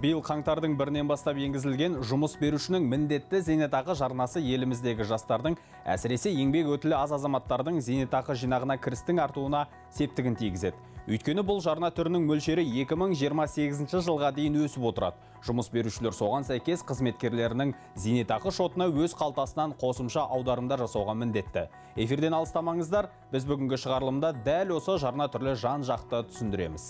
биыл қаңтардың 1-нен бастап енгізілген жұмыс берушінің міндетті зейнетақы жарнасы еліміздегі жастардың, әсіресе еңбек өтілі аз азаматтардың зейнетақы жинағына кірістің артуына септігін тигізеді. Өйткені бұл жарна түрінің мөлшері 2028 жылға дейін өсіп отырады. Жұмыс берушілер соған сәйкес қызметкерлерінің зейнетақы шотына өз қалтасынан қосымша аударымдар жасауға міндетті. Эфирден алыстамаңыздар, біз бүгінгі шығарылымда дәл осы жарна түрлі жан-жақты түсіндіреміз.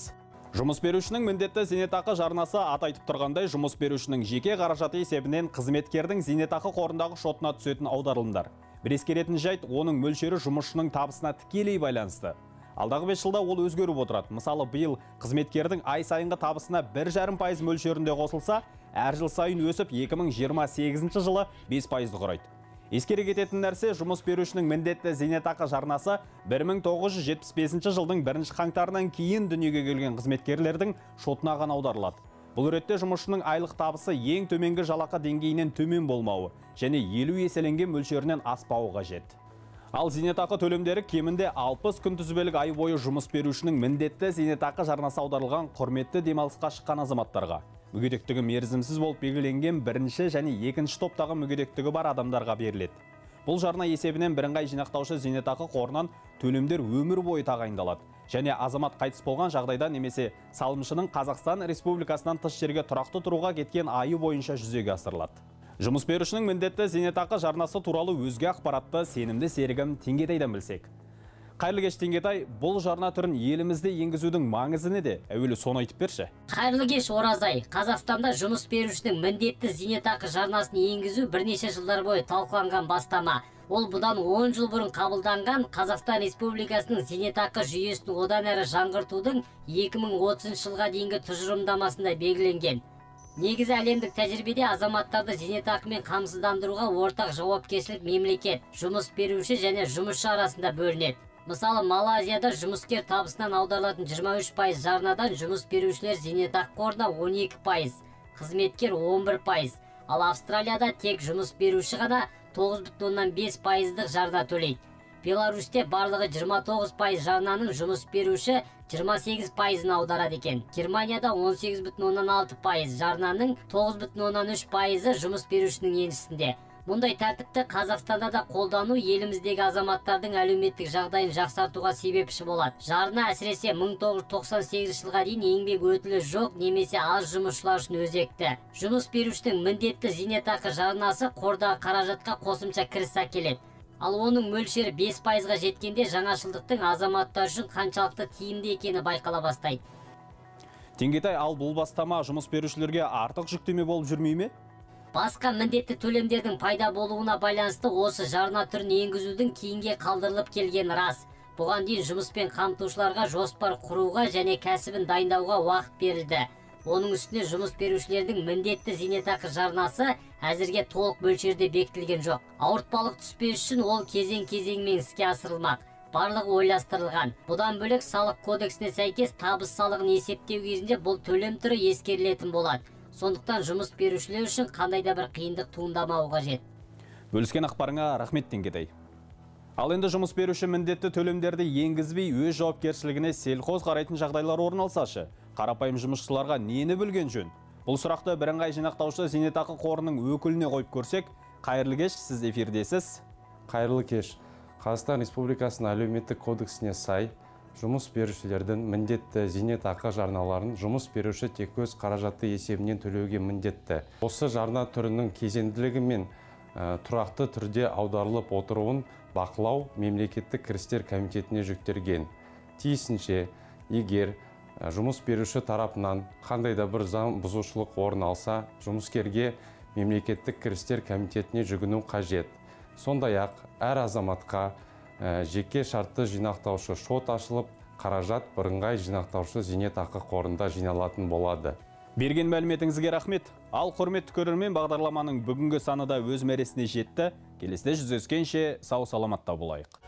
Жұмыс берушінің міндетті зейнетақы жарнасы атайтып тұрғандай, жұмыс берушінің жеке қаражаты есебінен қызметкердің зейнетақы қорындағы шотына түсетін аударылымдар. Бір ескеретін жайт, оның мөлшері жұмысшының табысына тікелей байланысты. Алдағы 5 жылда ол өзгеріп отырады. Мысалы, биыл қызметкердің ай сайынғы табысына 1,5% мөлшерінде қосылса, әр жыл сайын өсіп 2028 жылы 5%-ді құрайды. Ескере кететін нәрсе, жұмыс берушінің міндетті зейнетақы жарнасы 1975 жылдың 1 қаңтарынан кейін дүниеге келген қызметкерлердің шотына ғана аударылады. Бұл ретте жұмысшының айлық табысы ең төменгі жалақы деңгейінен төмен болмауы және 50 еселенген мөлшерінен аспауы қажет. Ал зейнетақы төлемдері кемінде 60 күнтізбелік ай бойы жұмыс берушінің міндетті зейнетақы жарнасы аударылған құрметті демалысқа шыққан азаматтарға, мүгедектігі мерзімсіз болып белгіленген бірінші және екінші топтағы мүгедектігі бар адамдарға беріледі. Бұл жарна есебінен бірыңғай жинақтаушы зейнетақы қорынан төлемдер өмір бойы тағайындалады. Және азамат қайтыс болған жағдайда немесе салымшының Қазақстан Республикасынан тыс жерге тұрақты тұруға кеткен айы бойынша жүзеге асырылады. Жұмыс берушінің міндетті зейнетақы жарнасы туралы өзге ақпаратты сенімді серігім Теңгетайдан білсек. Қайырлы кеш, Теңгетай, бұл жарна түрін елімізде енгізудің маңызы неде? Әуелі соны айтып берші. Қайырлы кеш, Оразай. Қазақстанда жұмыс берушінің міндетті зейнетақы жарнасын енгізу бірнеше жылдар бойы талқыланған бастама. Ол бұдан 10 жыл бұрын қабылданған Қазақстан Республикасының зейнетақы жүйесін одан әрі жаңғыртудың 2030 жылға дейінгі тұжырымдамасында белгіленген. Негізі әлемдік тәжірибеде азаматтарды зейнетақымен қамсыздандыруға ортақ жауапкершілік мемлекет, жұмыс беруші және жұмысшы арасында бөлінеді. Мысалы, Малайзияда жұмыскер табысынан аударылатын 23% жарнадан жұмыс берушілер зейнетақы қорына 12%, қызметкер 11%, ал Австралияда тек жұмыс беруші ғана 9,5%-ық жарна төлейді. Беларусьте барлығы 29% жарнаның жұмыс беруші 28%-ын аударады екен. Германияда 18,6% жарнаның 9,3%-ы жұмыс берушінің еншісінде. Мұндай тәртіпті Қазақстанда да қолдану еліміздегі азаматтардың әлеуметтік жағдайын жақсартуға себепші болады. Жарна әсіресе 1998 жылға дейін еңбек өтілі жоқ немесе аз жұмысшылар үшін өзекті. Жұмыс берушінің міндетті зейнетақы жарнасы қордағы қаражатқа қосымша кіріс әкеледі. Ал оның мөлшері 5%-ға жеткенде жаңашылдықтың азаматтар үшін қаншалықты тиімді екені байқала бастайды. Теңгетай, ал бұл бастама жұмыс берушілерге артық жүктеме болып жүрмей ме? Басқа міндетті төлемдердің пайда болуына байланысты осы жарна түрін енгізудің кейінге қалдырылып келгені рас. Бұған дейін жұмыспен қамтушыларға жоспар құруға және кәсібін дайындауға уақыт берілді. Оның үстіне жұмыс берушілердің міндетті зейнетақы жарнасы әзірге толық мөлшерде бекітілген жоқ. Ауыртпалық түспес үшін ол кезең-кезеңмен іске асырылмақ. Барлығы ойластырылған. Бұдан бөлек салық кодексіне сәйкес табыс салығын есептеу кезінде бұл төлем түрі ескерілетін болады. Сондықтан жұмыс берушілер үшін қандай да бір қиындық туындамауы қажет. Бөліскен ақпарыңа рахмет, Теңгетай. Ал енді жұмыс беруші міндетті төлемдерді енгізбей өз жауапкершілігіне селқоз қарайтын жағдайлар орын алсашы, қарапайым жұмысшыларға нені білген жөн? Бұл сұрақты бірыңғай жинақтаушы зейнетақы қорының өкіліне қойып көрсек, қайырлы кеш, сіз эфирдесіз. Қайырлы кеш. Қазақстан Республикасының әлеуметтік кодексіне сай, жұмыс берушілердің міндетті зейнетақы жарналарын жұмыс беруші тек өз қаражаты есебінен төлеуге міндетті. Осы жарна түрінің кезеңділігі мен тұрақты түрде аударылып отыруын бақылау мемлекеттік кірістер комитетіне жүктелген. Тиісінше, егер жұмыс беруші тарапынан қандай да бір заң бұзушылық орын алса, жұмыскерге мемлекеттік кірістер комитетіне жүгіну қажет. Сондай-ақ әр азаматқа жеке шартты жинақтаушы шот ашылып, қаражат бірыңғай жинақтаушы зейнетақы қорында жиналатын болады. Берген мәліметіңізге рахмет. Ал құрметті көрермен, бағдарламаның бүгінгі саны да өз мәресіне жетті. Келесіде жүздескенше сау саламатта болайық.